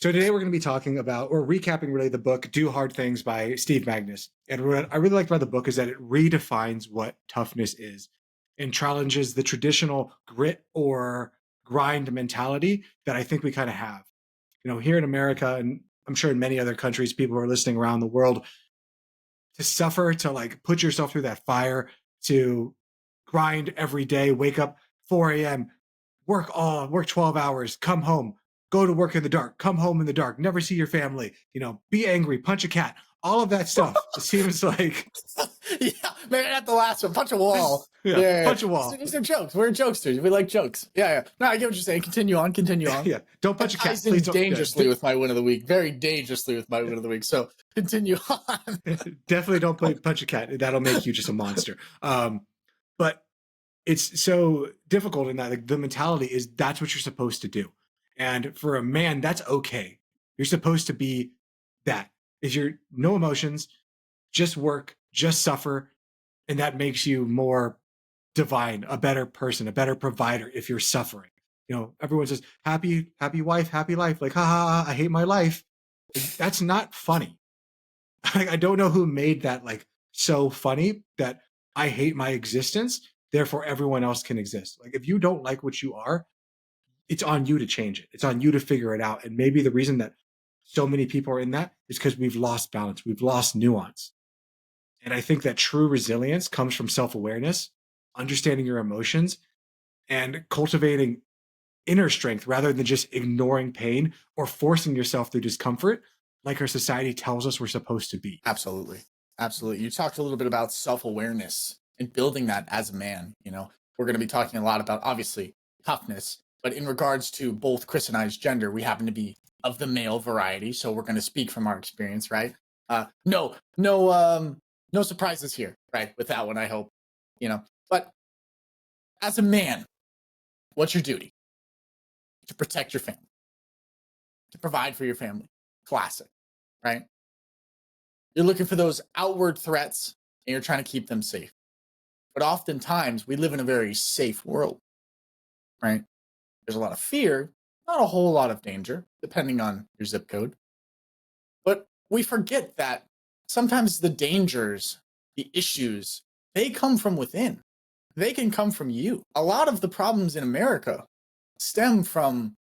So today we're going to be talking about, or recapping really, the book Do Hard Things by Steve Magnus. And what I really liked about the book is that it redefines what toughness is and challenges the traditional grit or grind mentality that I think we kind of have. Here in America, and I'm sure in many other countries, people who are listening around the world, to suffer, to like put yourself through that fire, to grind every day, wake up 4 a.m., work 12 hours, come home, go to work in the dark, come home in the dark, never see your family, be angry, punch a cat, all of that stuff. It seems like, Yeah, maybe not the last one. Punch a wall. punch a wall. These are jokes. We're jokesters. We like jokes. Yeah. No, I get what you're saying. Continue on. Yeah, don't punch a cat. Ties in dangerously with my win of the week. Very dangerously with my win of the week. So continue on. Definitely don't punch a cat. That'll make you just a monster. But it's so difficult in that, like, the mentality is that's what you're supposed to do. And for a man, that's okay. You're supposed to be that. Is you're no emotions, just work, just suffer. And that makes you more divine, a better person, a better provider if you're suffering. Everyone says, happy wife, happy life. Like, ha ha, I hate my life. That's not funny. I don't know who made that like so funny that I hate my existence, therefore everyone else can exist. Like, if you don't like what you are, it's on you to change it. It's on you to figure it out. And maybe the reason that so many people are in that is because we've lost balance. We've lost nuance. And I think that true resilience comes from self-awareness, understanding your emotions, and cultivating inner strength rather than just ignoring pain or forcing yourself through discomfort like our society tells us we're supposed to be. Absolutely. You talked a little bit about self-awareness and building that as a man. We're going to be talking a lot about, obviously, toughness, but in regards to both Chris and I's gender, we happen to be of the male variety. So we're going to speak from our experience, right? No surprises here, right? With that one, I hope, but as a man, what's your duty? To protect your family, to provide for your family. Classic, right? You're looking for those outward threats and you're trying to keep them safe. But oftentimes we live in a very safe world, right? There's a lot of fear, not a whole lot of danger, depending on your zip code. But we forget that sometimes the dangers, the issues, they come from within. They can come from you. A lot of the problems in America stem from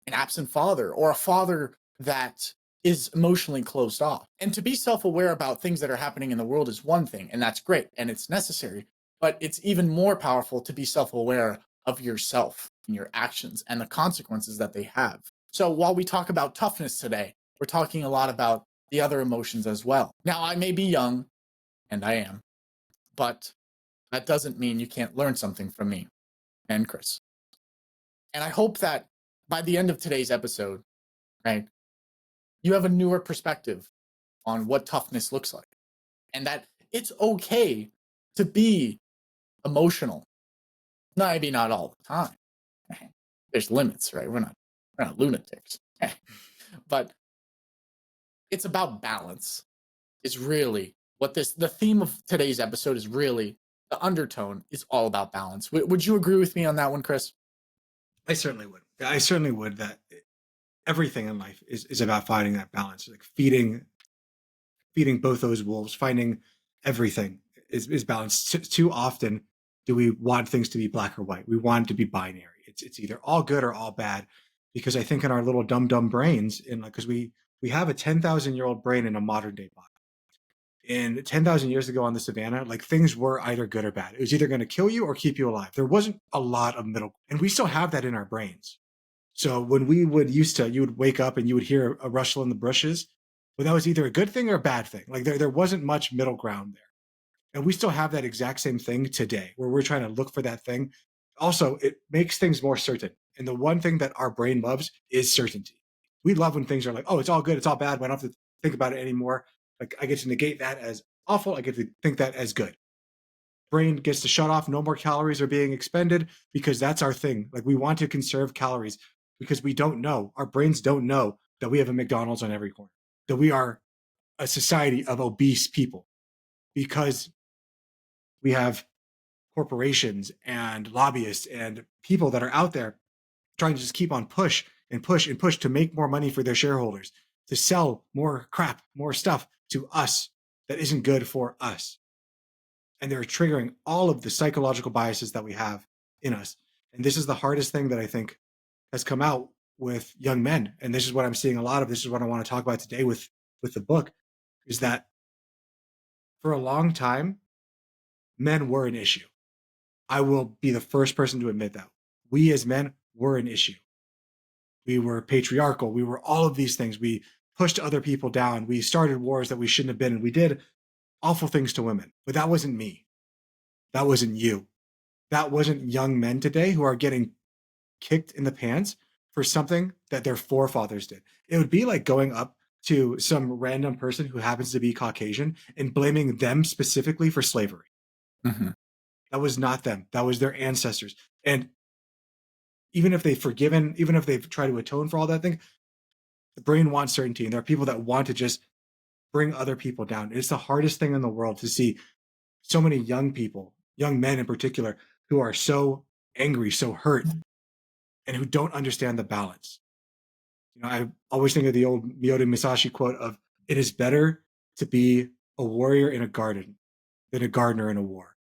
an absent father or a father that is emotionally closed off. And to be self-aware about things that are happening in the world is one thing, and that's great, and it's necessary. But it's even more powerful to be self-aware of yourself and your actions and the consequences that they have. So while we talk about toughness today, we're talking a lot about the other emotions as well. Now, I may be young, and I am, but that doesn't mean you can't learn something from me and Chris. And I hope that by the end of today's episode, right, you have a newer perspective on what toughness looks like, and that it's okay to be emotional. Maybe not all the time. There's limits, right? We're not lunatics. But it's about balance. Is really what the theme of today's episode is. Really, the undertone is all about balance. Would you agree with me on that one, Chris? I certainly would. That everything in life is about finding that balance, like feeding both those wolves, finding everything is balanced. Too often do we want things to be black or white. We want it to be binary. It's either all good or all bad, because I think in our little dumb brains, because we have a 10,000-year-old brain in a modern day body. And 10,000 years ago on the savannah, like, things were either good or bad. It was either going to kill you or keep you alive. There wasn't a lot of middle, and we still have that in our brains. So when you would wake up and you would hear a rustle in the bushes, well, that was either a good thing or a bad thing. Like, there wasn't much middle ground there. And we still have that exact same thing today, where we're trying to look for that thing. Also, it makes things more certain. And the one thing that our brain loves is certainty. We love when things are like, oh, it's all good, it's all bad, but I don't have to think about it anymore. Like, I get to negate that as awful, I get to think that as good. Brain gets to shut off, no more calories are being expended, because that's our thing. Like, we want to conserve calories because we don't know, our brains don't know that we have a McDonald's on every corner, that we are a society of obese people, because we have corporations and lobbyists and people that are out there trying to just keep on push and push to make more money for their shareholders, to sell more crap, more stuff to us that isn't good for us. And they're triggering all of the psychological biases that we have in us. And this is the hardest thing that I think has come out with young men. And this is what I'm seeing a lot of. This is what I want to talk about today with the book, is that for a long time, men were an issue. I will be the first person to admit that. We as men were an issue. We were patriarchal. We were all of these things. We pushed other people down. We started wars that we shouldn't have been in. We did awful things to women. But that wasn't me. That wasn't you. That wasn't young men today who are getting kicked in the pants for something that their forefathers did. It would be like going up to some random person who happens to be Caucasian and blaming them specifically for slavery. Mm-hmm. That was not them. That was their ancestors. And even if they've forgiven, even if they've tried to atone for all that thing, the brain wants certainty. And there are people that want to just bring other people down. It's the hardest thing in the world to see so many young people, young men in particular, who are so angry, so hurt, and who don't understand the balance. I always think of the old Miyoda Musashi quote of, "It is better to be a warrior in a garden than a gardener in a war."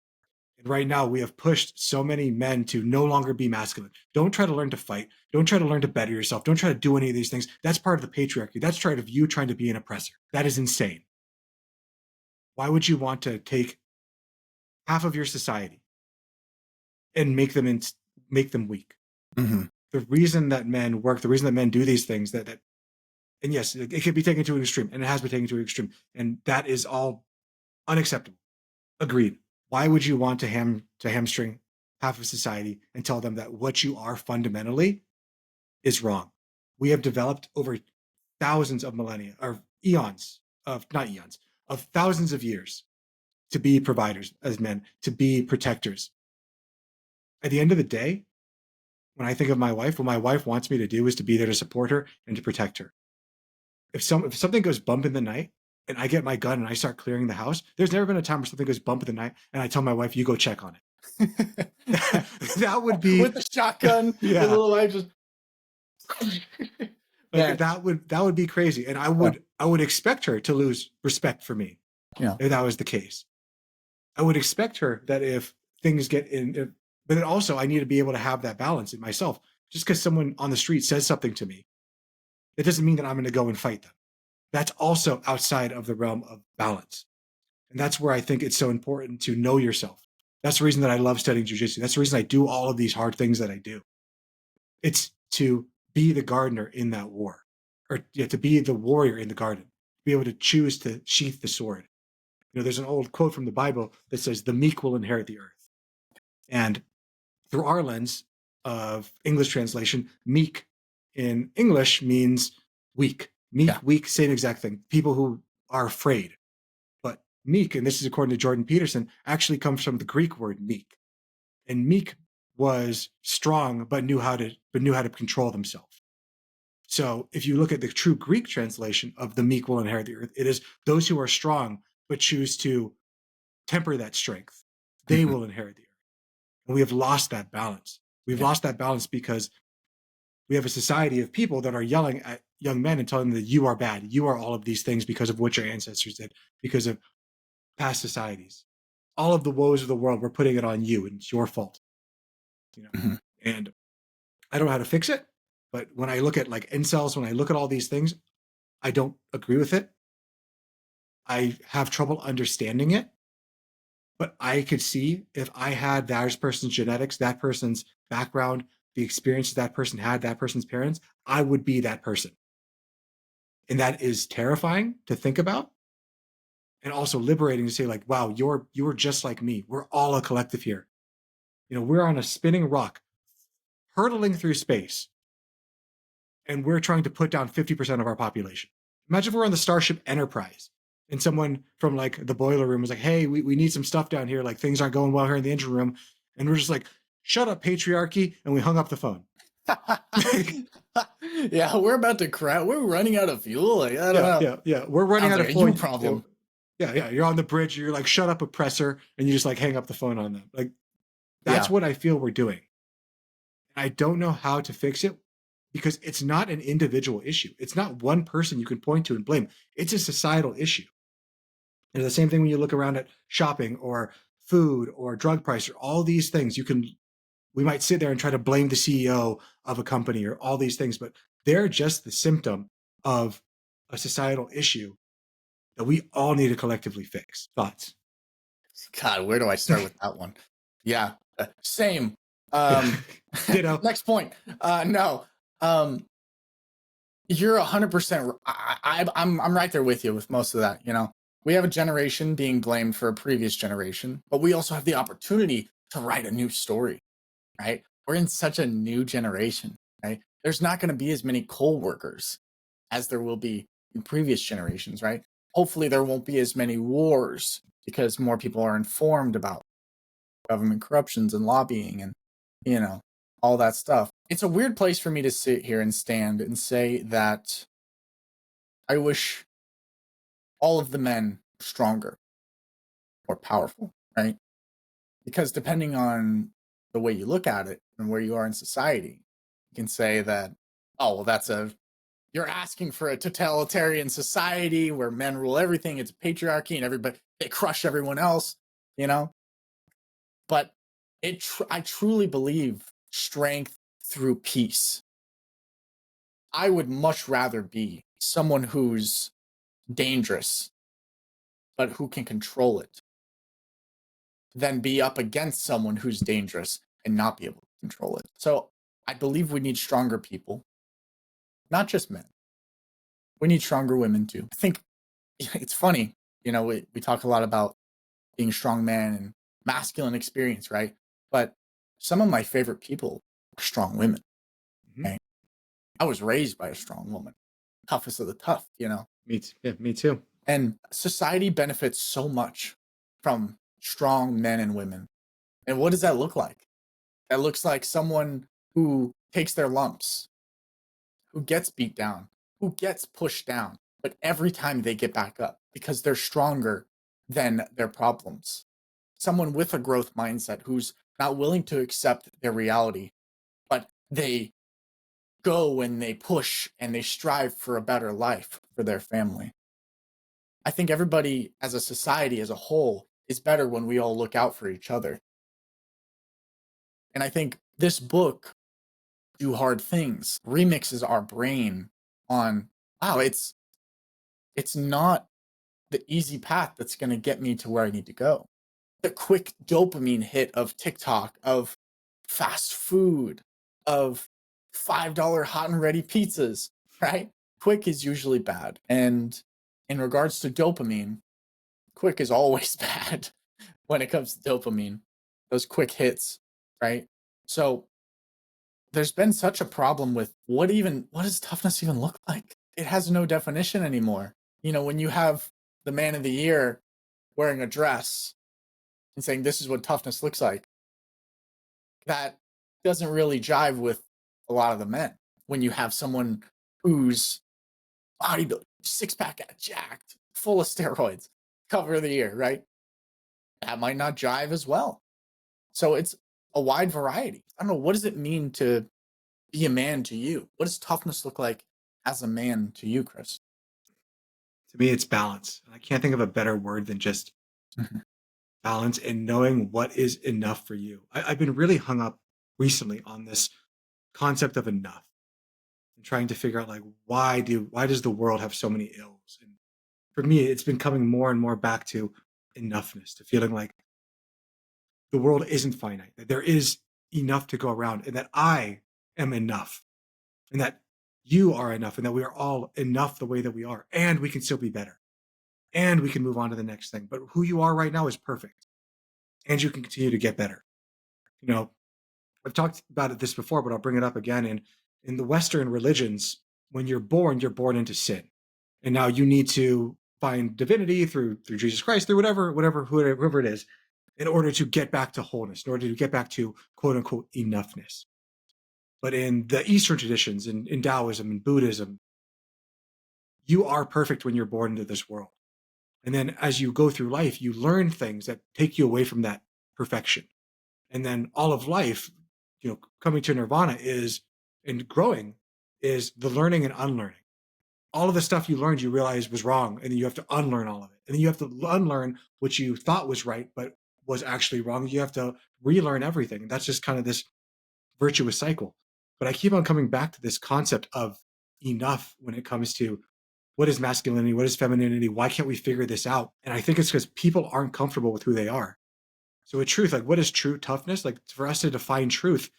And right now, we have pushed so many men to no longer be masculine. Don't try to learn to fight. Don't try to learn to better yourself. Don't try to do any of these things. That's part of the patriarchy. That's part of you trying to be an oppressor. That is insane. Why would you want to take half of your society and make them weak? Mm-hmm. The reason that men work, the reason that men do these things, that and yes, it can be taken to an extreme, and it has been taken to an extreme, and that is all unacceptable. Agreed. Why would you want to hamstring half of society and tell them that what you are fundamentally is wrong? We have developed over thousands of millennia, or eons of, not eons, of thousands of years to be providers as men, to be protectors. At the end of the day, when I think of my wife, what my wife wants me to do is to be there to support her and to protect her. If something goes bump in the night and I get my gun and I start clearing the house, there's never been a time where something goes bump in the night and I tell my wife, "You go check on it." That would be with the shotgun. Yeah. The little wife just like, that would be crazy. And I would expect her to lose respect for me. Yeah. If that was the case. I would expect her that if things get in, but then also I need to be able to have that balance in myself. Just because someone on the street says something to me, it doesn't mean that I'm going to go and fight them. That's also outside of the realm of balance. And that's where I think it's so important to know yourself. That's the reason that I love studying jujitsu. That's the reason I do all of these hard things that I do. It's to be the gardener in that war, or to be the warrior in the garden, be able to choose to sheath the sword. There's an old quote from the Bible that says, "The meek will inherit the earth." And through our lens of English translation, meek in English means weak. Meek, weak, same exact thing. People who are afraid. But meek, and this is according to Jordan Peterson, actually comes from the Greek word meek. And meek was strong, but knew how to control themselves. So if you look at the true Greek translation of "the meek will inherit the earth," it is those who are strong, but choose to temper that strength. They will inherit the earth. And we have lost that balance. We've lost that balance because we have a society of people that are yelling at young men and telling them that you are bad. You are all of these things because of what your ancestors did, because of past societies. All of the woes of the world, we're putting it on you, and it's your fault. And I don't know how to fix it, but when I look at like incels, when I look at all these things, I don't agree with it. I have trouble understanding it. But I could see if I had that person's genetics, that person's background, the experiences that person had, that person's parents, I would be that person. And that is terrifying to think about, and also liberating to say, like, wow, you're just like me. We're all a collective here. We're on a spinning rock, hurtling through space, and we're trying to put down 50% of our population. Imagine if we're on the Starship Enterprise and someone from like the boiler room was like, "Hey, we need some stuff down here. Like, things aren't going well here in the engine room." And we're just like, "Shut up, patriarchy." And we hung up the phone. Yeah, we're about to crash. We're running out of fuel. Like, I don't know. Yeah. We're running out of fuel. You problem. Yeah. You're on the bridge. You're like, "Shut up, oppressor." And you just like hang up the phone on them. Like, that's what I feel we're doing. I don't know how to fix it because it's not an individual issue. It's not one person you can point to and blame. It's a societal issue. And the same thing when you look around at shopping or food or drug price or all these things, we might sit there and try to blame the CEO of a company or all these things, but they're just the symptom of a societal issue that we all need to collectively fix. Thoughts? God, where do I start with that one? Yeah, same. Um, Ditto. Next point. No, you're 100%. I'm right there with you with most of that. You know, we have a generation being blamed for a previous generation, but we also have the opportunity to write a new story, right? We're in such a new generation, right? There's not going to be as many coal workers as there will be in previous generations, right? Hopefully, there won't be as many wars because more people are informed about government corruptions and lobbying and, you know, all that stuff. It's a weird place for me to sit here and stand and say that I wish all of the men were stronger or powerful, right? Because depending on the way you look at it and where you are in society, you can say that, oh, well, you're asking for a totalitarian society where men rule everything. It's a patriarchy and everybody, they crush everyone else, you know? But I truly believe strength through peace. I would much rather be someone who's dangerous, but who can control it, than be up against someone who's dangerous and not be able to control it. So I believe we need stronger people, not just men. We need stronger women too. I think it's funny, you know, we talk a lot about being a strong man and masculine experience, right? But some of my favorite people are strong women. Mhm. Right? I was raised by a strong woman, toughest of the tough, you know. Me too. And society benefits so much from strong men and women. And what does that look like? That looks like someone who takes their lumps, who gets beat down, who gets pushed down, but every time they get back up because they're stronger than their problems. Someone with a growth mindset who's not willing to accept their reality, but they go and they push and they strive for a better life for their family. I think everybody as a society as a whole is better when we all look out for each other. And I think this book, Do Hard Things, remixes our brain on, wow, it's not the easy path that's going to get me to where I need to go. The quick dopamine hit of TikTok, of fast food, of $5 hot and ready pizzas, right? Quick is usually bad. And in regards to dopamine, quick is always bad when it comes to dopamine, those quick hits, right? So there's been such a problem with what does toughness even look like? It has no definition anymore. You know, when you have the man of the year wearing a dress and saying this is what toughness looks like, that doesn't really jive with a lot of the men. When you have someone who's body six pack jacked, full of steroids, cover of the year, right? That might not jive as well. So it's a wide variety. I don't know, what does it mean to be a man to you? What does toughness look like as a man to you, Chris? To me, it's balance. I can't think of a better word than just Mhm. balance and knowing what is enough for you. I've been really hung up recently on this concept of enough and trying to figure out like why does the world have so many ills? And for me, it's been coming more and more back to enoughness, to feeling like the world isn't finite, that there is enough to go around, and that I am enough, and that you are enough, and that we are all enough the way that we are, and we can still be better, and we can move on to the next thing. But who you are right now is perfect, and you can continue to get better. You know, I've talked about this before, but I'll bring it up again. In the Western religions, when you're born into sin, and now you need to find divinity through Jesus Christ, through whoever it is, in order to get back to wholeness, in order to get back to quote unquote enoughness. But in the Eastern traditions, in Taoism and Buddhism, you are perfect when you're born into this world. And then as you go through life, you learn things that take you away from that perfection. And then all of life, coming to nirvana is and growing is the learning and unlearning. All of the stuff you learned, you realize was wrong, and then you have to unlearn all of it. And then you have to unlearn what you thought was right, but was actually wrong. You have to relearn everything. And that's just kind of this virtuous cycle. But I keep on coming back to this concept of enough when it comes to what is masculinity, what is femininity, why can't we figure this out? And I think it's because people aren't comfortable with who they are. So with truth, like what is true toughness? Like for us to define truth,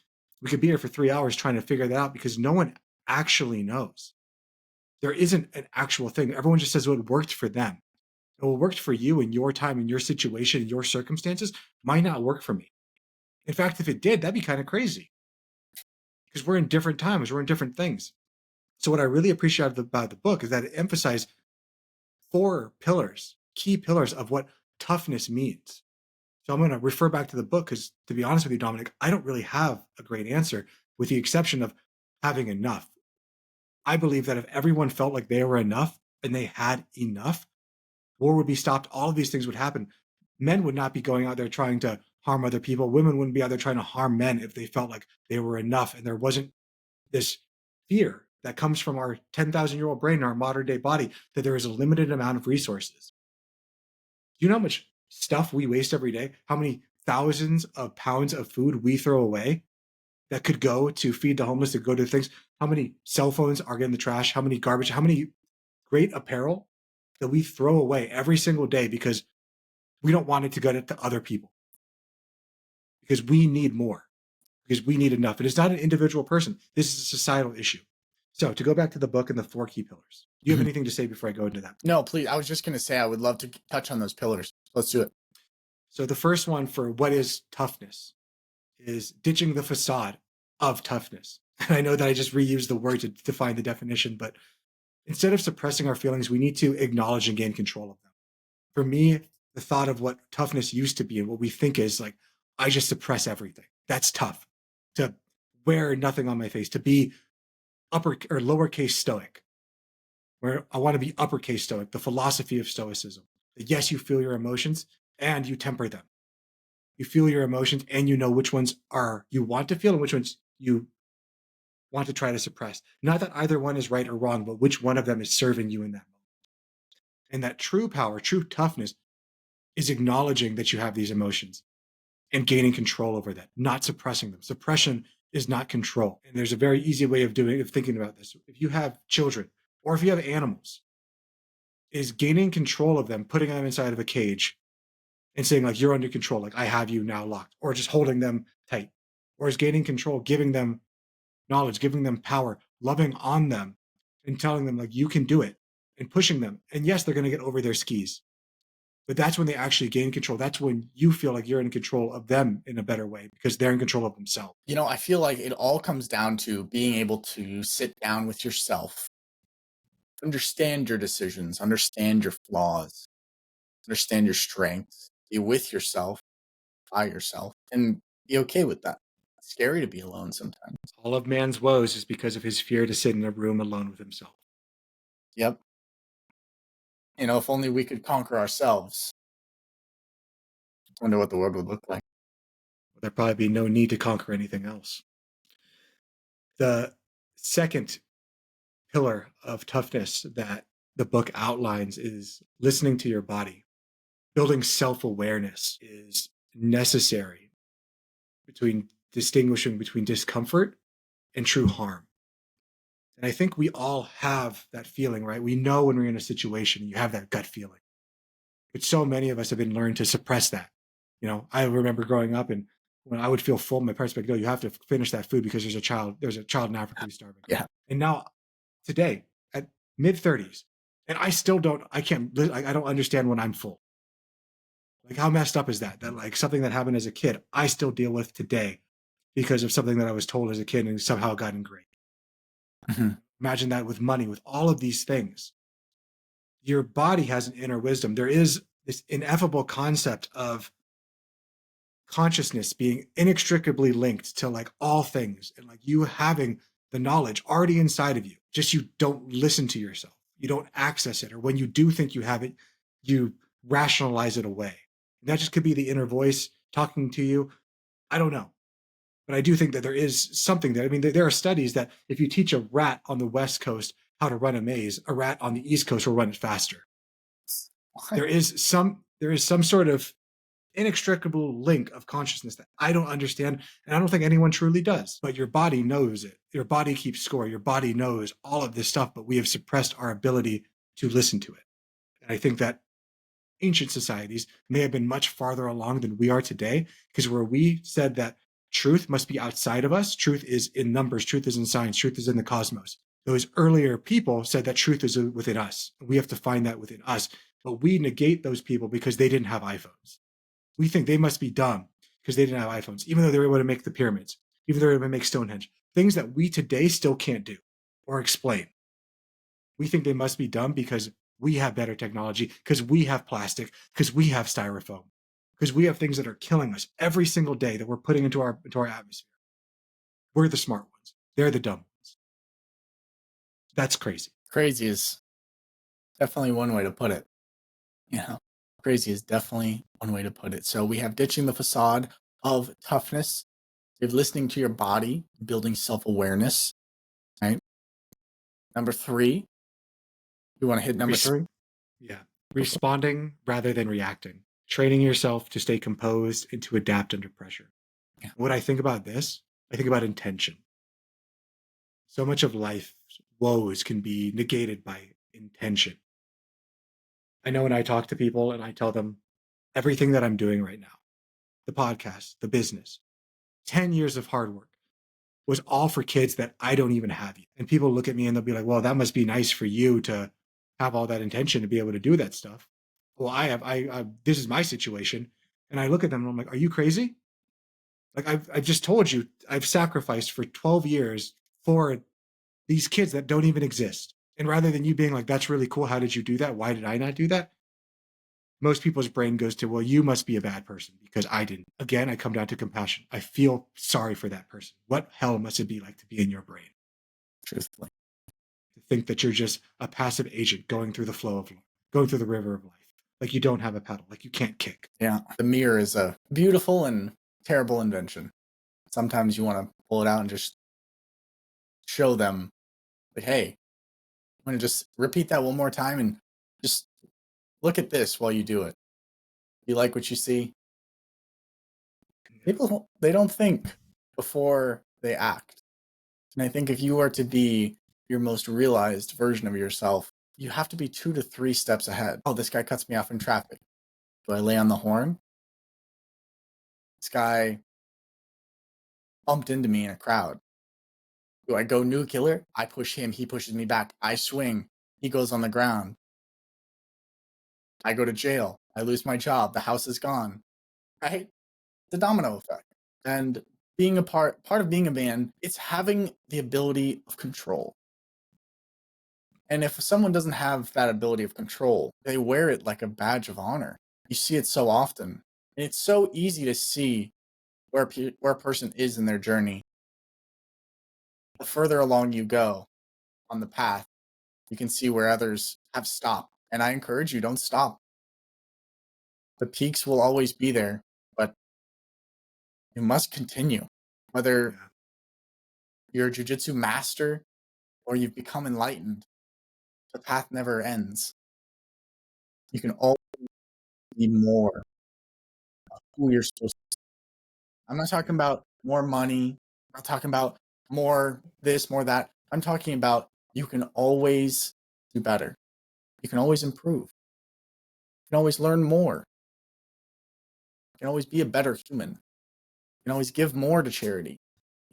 we could be here for 3 hours trying to figure that out because no one actually knows. There isn't an actual thing. Everyone just says what worked for them. And what worked for you in your time, in your situation, in your circumstances might not work for me. In fact, if it did, that'd be kind of crazy because we're in different times, we're in different things. So what I really appreciate about the book is that it emphasized four pillars, key pillars of what toughness means. So I'm going to refer back to the book because, to be honest with you, Dominic, I don't really have a great answer, with the exception of having enough. I believe that if everyone felt like they were enough and they had enough, war would be stopped. All of these things would happen. Men would not be going out there trying to harm other people. Women wouldn't be out there trying to harm men if they felt like they were enough and there wasn't this fear that comes from our 10,000-year-old brain in our modern day body that there is a limited amount of resources. You know how much stuff we waste every day? How many thousands of pounds of food we throw away that could go to feed the homeless, to go to things? How many cell phones are in the trash? How many garbage? How many great apparel that we throw away every single day because we don't want it to go to other people? Because we need more, because we need enough. And it's not an individual person. This is a societal issue. So to go back to the book and the four key pillars, do you have Mhm. anything to say before I go into that? No, please. I was just going to say I would love to touch on those pillars. Let's do it. So the first one for what is toughness is ditching the facade of toughness. And I know that I just reused the word to define the definition, but instead of suppressing our feelings, we need to acknowledge and gain control of them. For me, the thought of what toughness used to be and what we think is like, I just suppress everything. That's tough. To wear nothing on my face, to be upper or lowercase stoic, where I want to be uppercase stoic, the philosophy of stoicism. That yes, you feel your emotions and you temper them. You feel your emotions and you know which ones are you want to feel and which ones you want to try to suppress. Not that either one is right or wrong, but which one of them is serving you in that moment. And that true power, true toughness is acknowledging that you have these emotions and gaining control over that, not suppressing them. Suppression is not control. And there's a very easy way of thinking about this. If you have children or if you have animals, is gaining control of them, putting them inside of a cage and saying like, you're under control, like I have you now locked, or just holding them tight, or is gaining control, giving them knowledge, giving them power, loving on them and telling them like, you can do it and pushing them. And yes, they're going to get over their skis, but that's when they actually gain control. That's when you feel like you're in control of them in a better way because they're in control of themselves. I feel like it all comes down to being able to sit down with yourself, understand your decisions, understand your flaws, understand your strengths, be with yourself, by yourself, and be okay with that. It's scary to be alone sometimes. All of man's woes is because of his fear to sit in a room alone with himself. Yep. If only we could conquer ourselves. I wonder what the world would look like. There'd probably be no need to conquer anything else. The second pillar of toughness that the book outlines is listening to your body. Building self-awareness is necessary between distinguishing between discomfort and true harm. And I think we all have that feeling, right? We know when we're in a situation, you have that gut feeling. But so many of us have been learned to suppress that. I remember growing up and when I would feel full, my parents would be like, no, you have to finish that food because there's a child in Africa who's starving. Yeah. And now today at mid 30s, and I don't understand when I'm full. Like how messed up is that? That like something that happened as a kid, I still deal with today because of something that I was told as a kid and somehow got ingrained. Mhm. Imagine that with money, with all of these things. Your body has an inner wisdom. There is this ineffable concept of consciousness being inextricably linked to like all things and like you having the knowledge already inside of you. Just you don't listen to yourself. You don't access it. Or when you do think you have it, you rationalize it away. That just could be the inner voice talking to you. I don't know. But I do think that there is something there. I mean, there are studies that if you teach a rat on the West Coast how to run a maze, a rat on the East Coast will run it faster. What? There is some sort of inextricable link of consciousness that I don't understand, and I don't think anyone truly does. But your body knows it. Your body keeps score. Your body knows all of this stuff, but we have suppressed our ability to listen to it. And I think that ancient societies may have been much farther along than we are today, because where we said that truth must be outside of us, truth is in numbers, truth is in science, truth is in the cosmos. Those earlier people said that truth is within us. We have to find that within us. But we negate those people because they didn't have iPhones. We think they must be dumb because they didn't have iPhones, even though they were able to make the pyramids, even though they were able to make Stonehenge, things that we today still can't do or explain. We think they must be dumb because we have better technology, because we have plastic, because we have styrofoam, because we have things that are killing us every single day that we're putting into our atmosphere. We're the smart ones. They're the dumb ones. That's crazy. Crazy is definitely one way to put it. Crazy is definitely one way to put it. So we have ditching the facade of toughness. We have listening to your body, building self-awareness. Right. Number 3. You want to hit number 3? Yeah. Responding rather than reacting. Training yourself to stay composed and to adapt under pressure. Yeah. When I think about this, I think about intention. So much of life's woes can be negated by intention. I know when I talk to people and I tell them everything that I'm doing right now, the podcast, the business, 10 years of hard work was all for kids that I don't even have yet. And people look at me and they'll be like, well, that must be nice for you to have all that intention to be able to do that stuff. Well, this is my situation. And I look at them and I'm like, are you crazy? Like I've just told you, I've sacrificed for 12 years for these kids that don't even exist. And rather than you being like, that's really cool. How did you do that? Why did I not do that? Most people's brain goes to, well, you must be a bad person because I didn't. Again, I come down to compassion. I feel sorry for that person. What hell must it be like to be in your brain? Truthfully. To think that you're just a passive agent going through the flow of life, going through the river of life. Like you don't have a pedal, like you can't kick. Yeah. The mirror is a beautiful and terrible invention. Sometimes you want to pull it out and just show them, like, hey, I'm going to just repeat that one more time and just look at this while you do it. You like what you see? People, they don't think before they act. And I think if you are to be your most realized version of yourself, you have to be 2 to 3 steps ahead. Oh, this guy cuts me off in traffic. Do I lay on the horn? This guy bumped into me in a crowd. Do I go nuclear? I push him, he pushes me back. I swing, he goes on the ground. I go to jail. I lose my job. The house is gone. Right? The domino effect. And being a part of being a man, it's having the ability of control. And if someone doesn't have that ability of control, they wear it like a badge of honor. You see it so often. And it's so easy to see where a person is in their journey. The further along you go on the path, you can see where others have stopped. And I encourage you, don't stop. The peaks will always be there, but you must continue. Whether you're a jiu-jitsu master or you've become enlightened, the path never ends. You can always be more of who you're supposed to be. I'm not talking about more money. I'm not talking about more this, more that. I'm talking about you can always do better. You can always improve. You can always learn more. You can always be a better human. You can always give more to charity.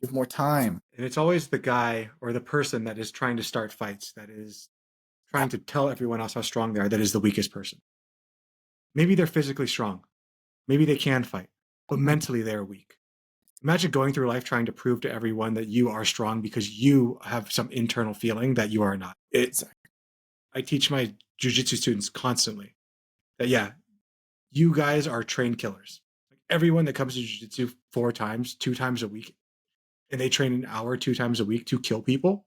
Give more time. And it's always the guy or the person that is trying to start fights, that is trying to tell everyone else how strong they are, that is the weakest person. Maybe they're physically strong. Maybe they can fight, but mentally they're weak. Imagine going through life trying to prove to everyone that you are strong because you have some internal feeling that you are not. I teach my jiu-jitsu students constantly that, yeah, you guys are trained killers. Like everyone that comes to jiu-jitsu 4 times, 2 times a week, and they train an hour 2 times a week to kill people,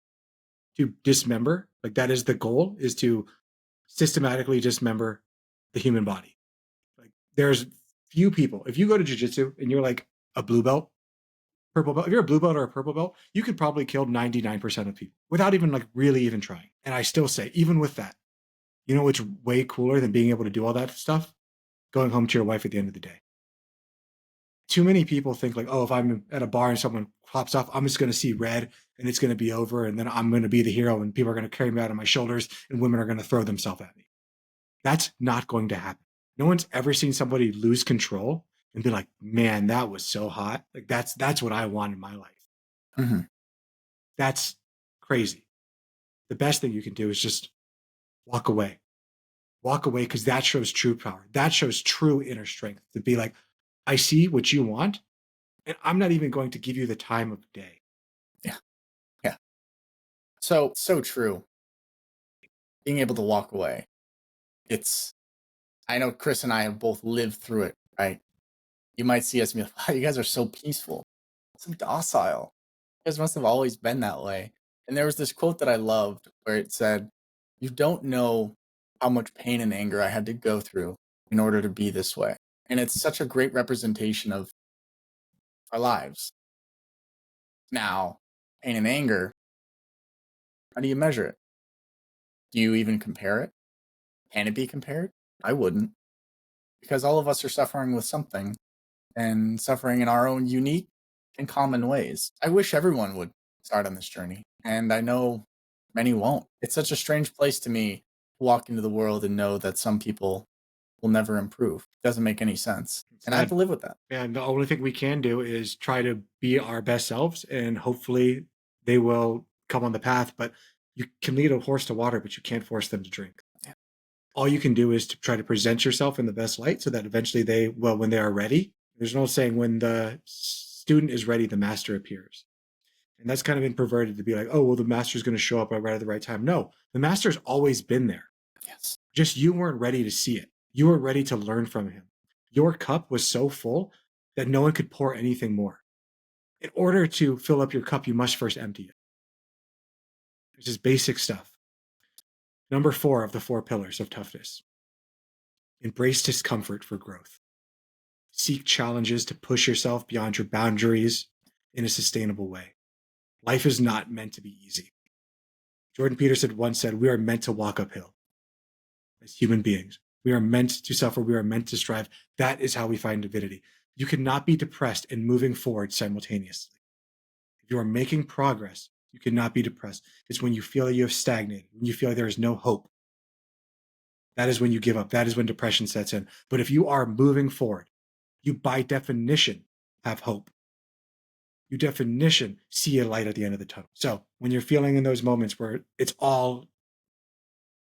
to dismember, like that is the goal, is to systematically dismember the human body. Like there's few people, if you go to jiu-jitsu and you're like a blue belt, purple belt, if you're a blue belt or a purple belt, you could probably kill 99% of people without even like really even trying. And I still say, even with that, you know what's way cooler than being able to do all that stuff? Going home to your wife at the end of the day. Too many people think like, oh, if I'm at a bar and someone pops off, I'm just going to see red and it's going to be over. And then I'm going to be the hero and people are going to carry me out on my shoulders and women are going to throw themselves at me. That's not going to happen. No one's ever seen somebody lose control and be like, man, that was so hot. Like that's what I want in my life. Mm-hmm. That's crazy. The best thing you can do is just walk away. Walk away because that shows true power. That shows true inner strength to be like, I see what you want, and I'm not even going to give you the time of day. Yeah. Yeah. So true. Being able to walk away. I know Chris and I have both lived through it, right? You might see us and be like, wow, you guys are so peaceful, so docile. You guys must have always been that way. And there was this quote that I loved where it said, you don't know how much pain and anger I had to go through in order to be this way. And it's such a great representation of our lives. Now, pain and anger, how do you measure it? Do you even compare it? Can it be compared? I wouldn't. Because all of us are suffering with something and suffering in our own unique and common ways. I wish everyone would start on this journey, and I know many won't. It's such a strange place to me to walk into the world and know that some people will never improve. It doesn't make any sense. And I have to live with that. And the only thing we can do is try to be our best selves, and hopefully they will come on the path. But you can lead a horse to water, but you can't force them to drink. Yeah. All you can do is to try to present yourself in the best light so that eventually when they are ready, there's no saying when the student is ready, the master appears. And that's kind of been perverted to be like, oh, well, the master's going to show up right at the right time. No, the master's always been there. Yes. Just you weren't ready to see it. You were ready to learn from him. Your cup was so full that no one could pour anything more. In order to fill up your cup, you must first empty it. It's just basic stuff. Number 4 of the 4 pillars of toughness. Embrace discomfort for growth. Seek challenges to push yourself beyond your boundaries in a sustainable way. Life is not meant to be easy. Jordan Peterson once said, we are meant to walk uphill as human beings. We are meant to suffer. We are meant to strive. That is how we find divinity. You cannot be depressed and moving forward simultaneously. If you are making progress, you cannot be depressed. It's when you feel that you have stagnated, when you feel like there is no hope. That is when you give up. That is when depression sets in. But if you are moving forward, you by definition have hope. You definition see a light at the end of the tunnel. So when you're feeling in those moments where it's all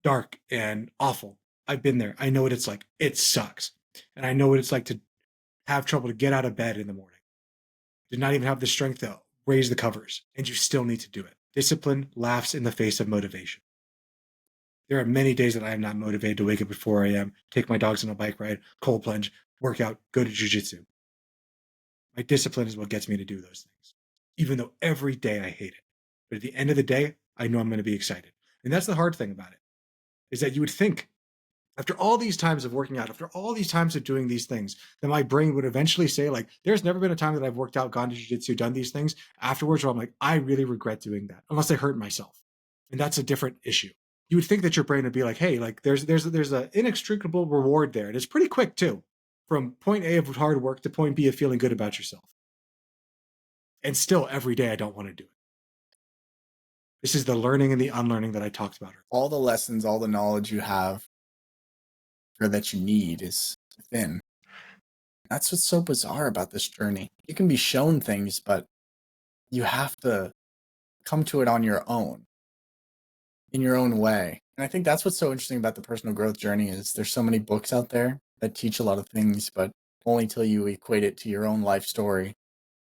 dark and awful, I've been there. I know what it's like. It sucks. And I know what it's like to have trouble to get out of bed in the morning, to not even have the strength to raise the covers, and you still need to do it. Discipline laughs in the face of motivation. There are many days that I am not motivated to wake up at 4 a.m., take my dogs on a bike ride, cold plunge, work out, go to jujitsu. My discipline is what gets me to do those things, even though every day I hate it. But at the end of the day, I know I'm going to be excited. And that's the hard thing about it, is that you would think after all these times of working out, after all these times of doing these things, that my brain would eventually say, like, there's never been a time that I've worked out, gone to jiu-jitsu, done these things afterwards where I'm like, I really regret doing that, unless I hurt myself. And that's a different issue. You would think that your brain would be like, hey, like there's an inextricable reward there. And it's pretty quick too, from point A of hard work to point B of feeling good about yourself. And still every day I don't want to do it. This is the learning and the unlearning that I talked about earlier. All the lessons, all the knowledge you have or that you need is within. That's what's so bizarre about this journey. You can be shown things, but you have to come to it on your own, in your own way. And I think that's what's so interesting about the personal growth journey is there's so many books out there that teach a lot of things, but only till you equate it to your own life story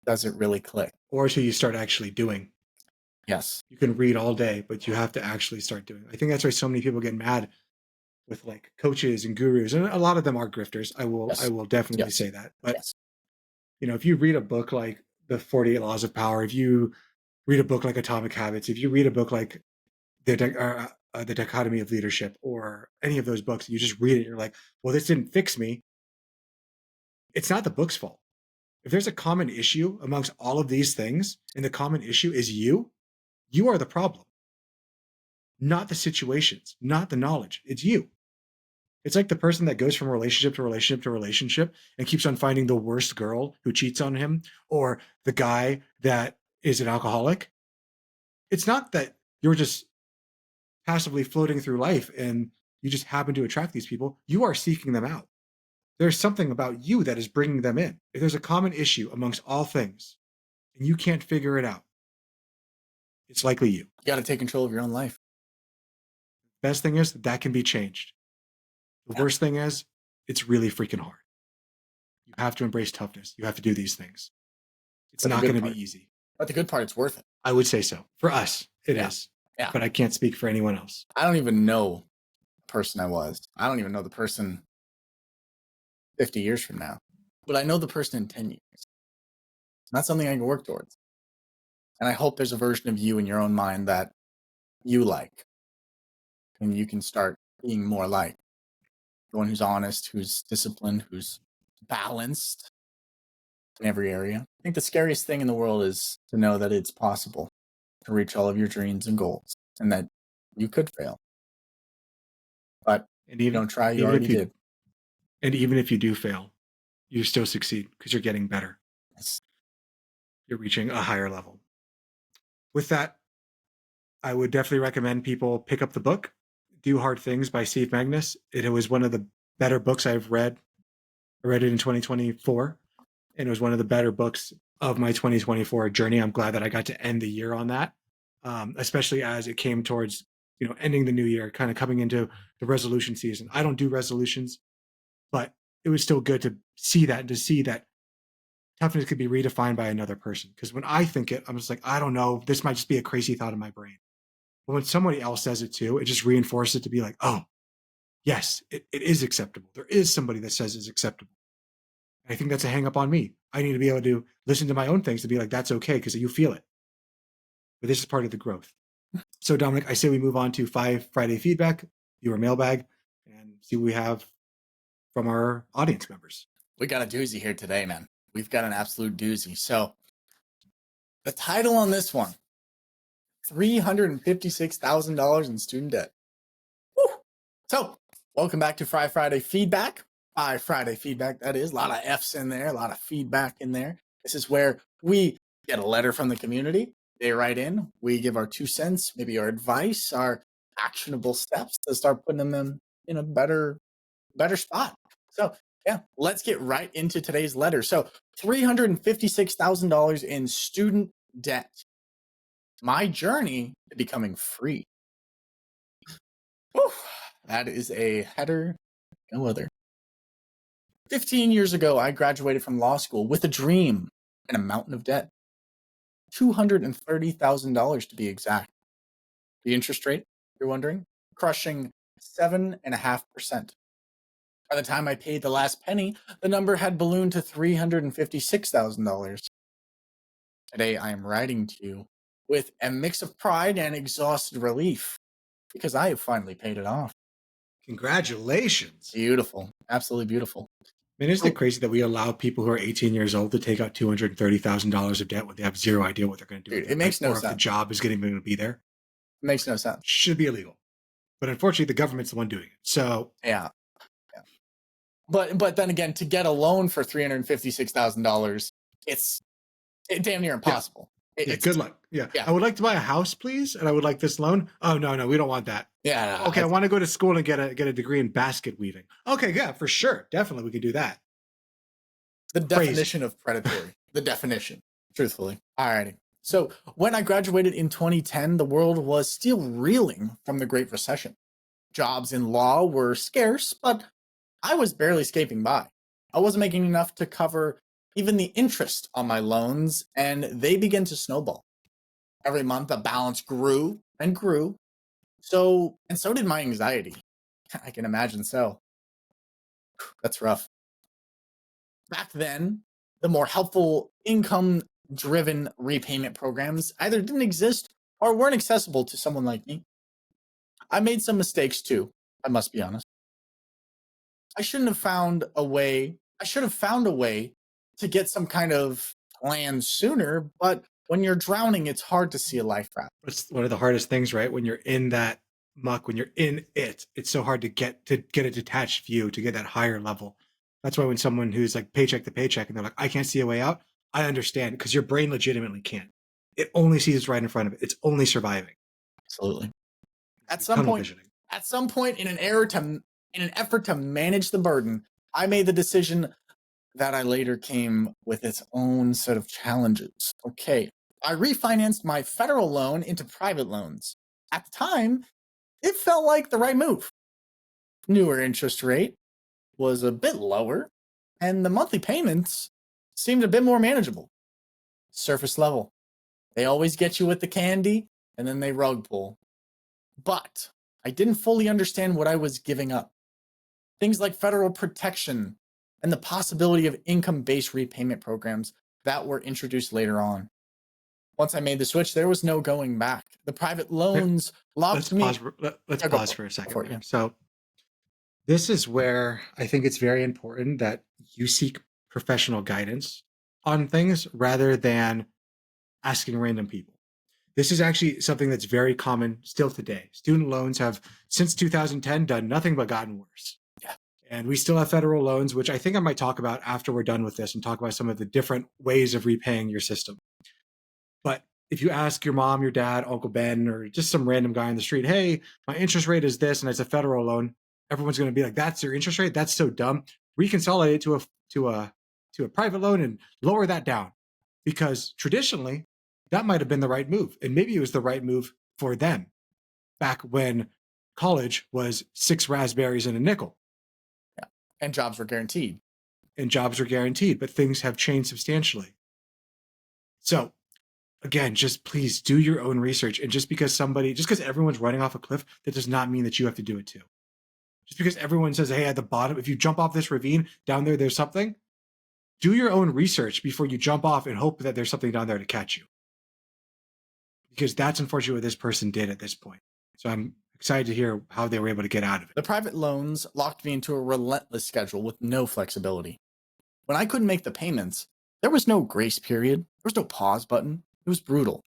does it really click. Or till you start actually doing. Yes. You can read all day, but you have to actually start doing. I think that's why so many people get mad with like coaches and gurus, and a lot of them are grifters. I will definitely say that. But you know, if you read a book like The 48 Laws of Power, if you read a book like Atomic Habits, if you read a book like the Dichotomy of Leadership, or any of those books, you just read it, you're like, well, this didn't fix me. It's not the book's fault. If there's a common issue amongst all of these things, and the common issue is you are the problem, not the situations, not the knowledge. It's you. It's like the person that goes from relationship to relationship to relationship and keeps on finding the worst girl who cheats on him or the guy that is an alcoholic. It's not that you're just passively floating through life and you just happen to attract these people. You are seeking them out. There's something about you that is bringing them in. If there's a common issue amongst all things and you can't figure it out, it's likely you. You got to take control of your own life. Best thing is that can be changed. The worst thing is it's really freaking hard. You have to embrace toughness. You have to do these things. It's not going to be easy. But the good part, it's worth it. I would say so. For us, it is. Yeah. But I can't speak for anyone else. I don't even know the person I was. I don't even know the person 50 years from now. But I know the person in 10 years. And that's something I can work towards. And I hope there's a version of you in your own mind that you like. And you can start being more like the one who's honest, who's disciplined, who's balanced in every area. I think the scariest thing in the world is to know that it's possible to reach all of your dreams and goals and that you could fail. But if you don't try, you already did. And even if you do fail, you still succeed because you're getting better. Yes. You're reaching a higher level. With that, I would definitely recommend people pick up the book, Do Hard Things by Steve Magnus. It was one of the better books I've read. I read it in 2024, and it was one of the better books of my 2024 journey. I'm glad that I got to end the year on that, especially as it came towards, ending the new year, kind of coming into the resolution season. I don't do resolutions, but it was still good to see that and to see that toughness could be redefined by another person. Because when I think it, I'm just like, I don't know, this might just be a crazy thought in my brain. But when somebody else says it too, it just reinforces it to be like, oh, yes, it is acceptable. There is somebody that says it's acceptable. And I think that's a hang up on me. I need to be able to listen to my own things to be like, that's okay, because you feel it. But this is part of the growth. So Dominic, I say we move on to 5 Friday feedback, viewer mailbag, and see what we have from our audience members. We got a doozy here today, man. We've got an absolute doozy. So the title on this one, $356,000 in student debt. Woo. So welcome back to Friday feedback. Friday feedback, that is. A lot of F's in there, a lot of feedback in there. This is where we get a letter from the community. They write in, we give our 2 cents, maybe our advice, our actionable steps to start putting them in a better spot. So yeah, let's get right into today's letter. So $356,000 in student debt. My journey to becoming free. Whew, that is a header, no other. 15 years ago, I graduated from law school with a dream and a mountain of debt. $230,000 to be exact. The interest rate, you're wondering, crushing 7.5%. By the time I paid the last penny, the number had ballooned to $356,000. Today, I am writing to you with a mix of pride and exhausted relief because I have finally paid it off. Congratulations. Beautiful. Absolutely beautiful. Man, isn't it crazy that we allow people who are 18 years old to take out $230,000 of debt when they have zero idea what they're going to do? Dude, it makes no sense. Or if the job is going to be there. It makes no sense. Should be illegal. But unfortunately, the government's the one doing it. So yeah. But then again, to get a loan for $356,000, it's damn near impossible. Yeah, good luck. Yeah. I would like to buy a house, please, and I would like this loan. Oh no, we don't want that. Yeah. No, okay, I want to go to school and get a degree in basket weaving. Okay, yeah, for sure, definitely we could do that. The definition of predatory. The definition, truthfully. Alrighty. So when I graduated in 2010, the world was still reeling from the Great Recession. Jobs in law were scarce, but I was barely scraping by. I wasn't making enough to cover even the interest on my loans, and they began to snowball. Every month, the balance grew and grew. So did my anxiety. I can imagine so. That's rough. Back then, the more helpful income-driven repayment programs either didn't exist or weren't accessible to someone like me. I made some mistakes too, I must be honest. I should have found a way to get some kind of plan sooner, but when you're drowning, it's hard to see a life raft. It's one of the hardest things, right? When you're in that muck, when you're in it, it's so hard to get a detached view, to get that higher level. That's why when someone who's like paycheck to paycheck and they're like, I can't see a way out, I understand, because your brain legitimately can't. It only sees right in front of it. It's only surviving. Absolutely. At It's some tunnel point, visioning. in an effort to manage the burden, I made the decision that I later came with its own set of challenges. Okay, I refinanced my federal loan into private loans. At the time, it felt like the right move. Newer interest rate was a bit lower, and the monthly payments seemed a bit more manageable. Surface level. They always get you with the candy, and then they rug pull. But I didn't fully understand what I was giving up. Things like federal protection and the possibility of income-based repayment programs that were introduced later on. Once I made the switch, there was no going back. The private loans Let's locked me. pause. Let's Yeah, go pause for for a it. Go second for it, there. yeah. So this is where I think it's very important that you seek professional guidance on things rather than asking random people. This is actually something that's very common still today. Student loans have, since 2010, done nothing but gotten worse. Yeah. And we still have federal loans, which I think I might talk about after we're done with this and talk about some of the different ways of repaying your system. But if you ask your mom, your dad, Uncle Ben, or just some random guy on the street, hey, my interest rate is this and it's a federal loan, everyone's going to be like, that's your interest rate? That's so dumb. Reconsolidate it to a private loan and lower that down. Because traditionally, that might have been the right move. And maybe it was the right move for them back when college was 6 raspberries and a nickel. Yeah. And jobs were guaranteed. And jobs were guaranteed, but things have changed substantially. So again, just please do your own research. And just because everyone's running off a cliff, that does not mean that you have to do it too. Just because everyone says, hey, at the bottom, if you jump off this ravine, down there's something, do your own research before you jump off and hope that there's something down there to catch you. Because that's unfortunately what this person did at this point. So I'm excited to hear how they were able to get out of it. The private loans locked me into a relentless schedule with no flexibility. When I couldn't make the payments, there was no grace period. There was no pause button. It was brutal.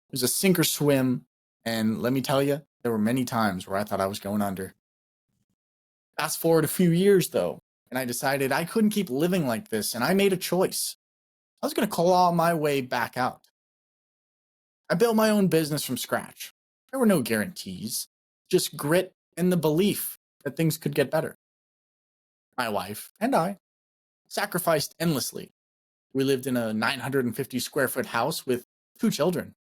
It was a sink or swim. And let me tell you, there were many times where I thought I was going under. Fast forward a few years, though, and I decided I couldn't keep living like this, and I made a choice. I was going to claw my way back out. I built my own business from scratch. There were no guarantees, just grit and the belief that things could get better. My wife and I sacrificed endlessly. We lived in a 950 square foot house with 2 children.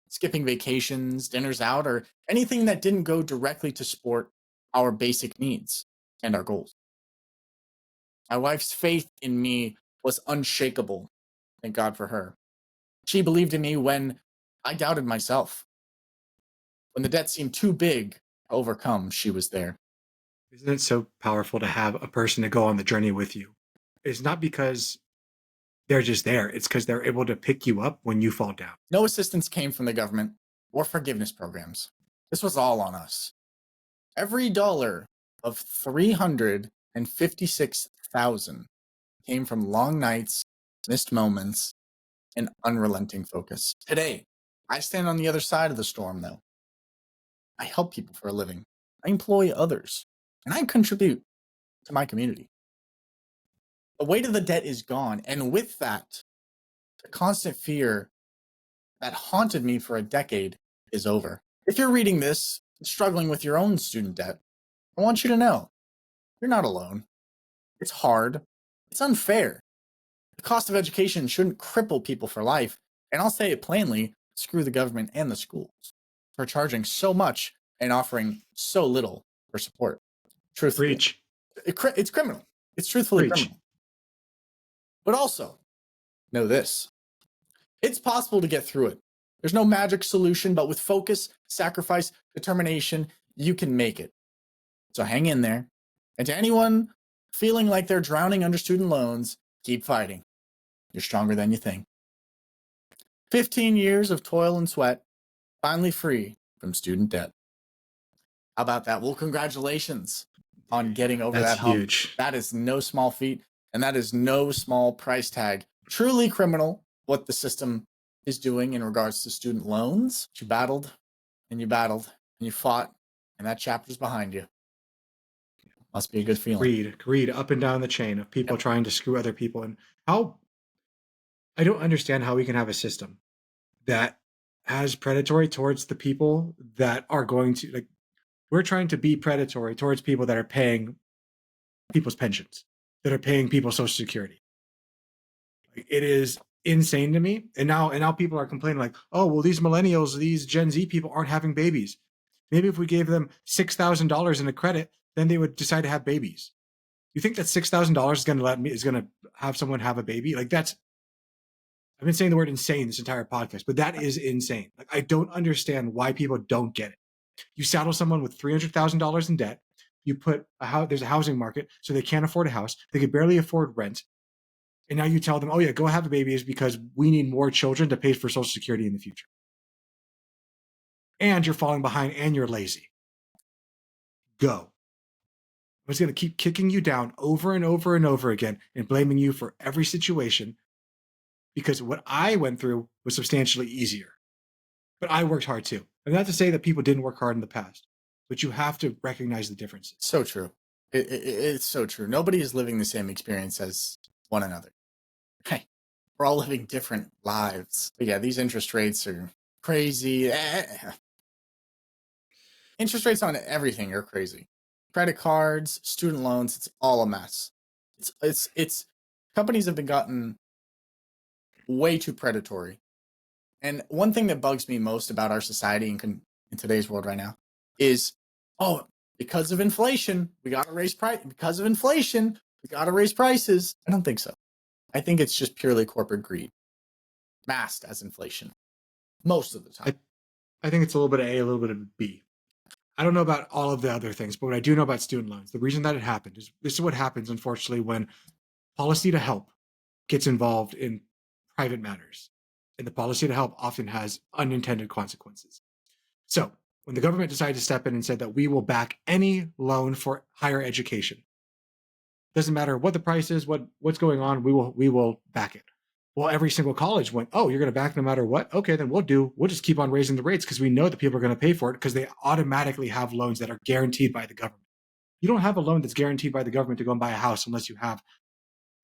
Skipping vacations, dinners out, or anything that didn't go directly to support our basic needs and our goals. My wife's faith in me was unshakable. Thank God for her. She believed in me when I doubted myself. When the debt seemed too big to overcome, she was there. Isn't it so powerful to have a person to go on the journey with you? It's not because they're just there. It's because they're able to pick you up when you fall down. No assistance came from the government or forgiveness programs. This was all on us. Every dollar of $356,000 came from long nights, missed moments, and unrelenting focus. Today, I stand on the other side of the storm, though. I help people for a living. I employ others, and I contribute to my community. The weight of the debt is gone, and with that, the constant fear that haunted me for a decade is over. If you're reading this, struggling with your own student debt, I want you to know you're not alone. It's hard. It's unfair. The cost of education shouldn't cripple people for life. And I'll say it plainly, screw the government and the schools for charging so much and offering so little for support. Truthfully, Preach. it's criminal. It's truthfully Preach. criminal. But also, know this. It's possible to get through it. There's no magic solution, but with focus, sacrifice, determination, you can make it. So hang in there. And to anyone feeling like they're drowning under student loans, keep fighting. You're stronger than you think. 15 years of toil and sweat, finally free from student debt. How about that? Well, congratulations on getting over That's that hump. huge. That is no small feat. And that is no small price tag. Truly criminal what the system is doing in regards to student loans. You battled and you battled and you fought, and that chapter's behind you. Must be a good feeling. Greed up and down the chain of people Yep. trying to screw other people. And how I don't understand how we can have a system that has predatory towards the people that are going to, like, we're trying to be predatory towards people that are paying people's pensions, that are paying people's social security. Like, it is insane to me. And now people are complaining like, oh, well, these millennials, these Gen Z people aren't having babies. Maybe if we gave them $6,000 in a credit, then they would decide to have babies. You think that $6,000 is going to have someone have a baby? Like, that's, I've been saying the word insane this entire podcast, but that is insane. Like, I don't understand why people don't get it. You saddle someone with $300,000 in debt. You put there's a housing market, so they can't afford a house. They could barely afford rent. And now you tell them, oh yeah, go have a baby is because we need more children to pay for Social Security in the future. And you're falling behind and you're lazy. Go. I'm just going to keep kicking you down over and over and over again and blaming you for every situation because what I went through was substantially easier. But I worked hard too. And not to say that people didn't work hard in the past, but you have to recognize the differences. So true. It's so true. Nobody is living the same experience as one another. Hey, we're all living different lives. But yeah, these interest rates are crazy. Interest rates on everything are crazy. Credit cards, student loans, it's all a mess. It's companies have been gotten way too predatory. And one thing that bugs me most about our society in today's world right now is, oh, because of inflation, we got to raise price. Because of inflation, we got to raise prices. I don't think so. I think it's just purely corporate greed, masked as inflation, most of the time. I think it's a little bit of A, a little bit of B. I don't know about all of the other things, but what I do know about student loans, the reason that it happened is this is what happens, unfortunately, when policy to help gets involved in private matters. And the policy to help often has unintended consequences. So when the government decided to step in and said that we will back any loan for higher education, doesn't matter what the price is, what's going on, we will back it. Well, every single college went, oh, you're going to back no matter what? Okay, then we'll just keep on raising the rates because we know that people are going to pay for it because they automatically have loans that are guaranteed by the government. You don't have a loan that's guaranteed by the government to go and buy a house unless you have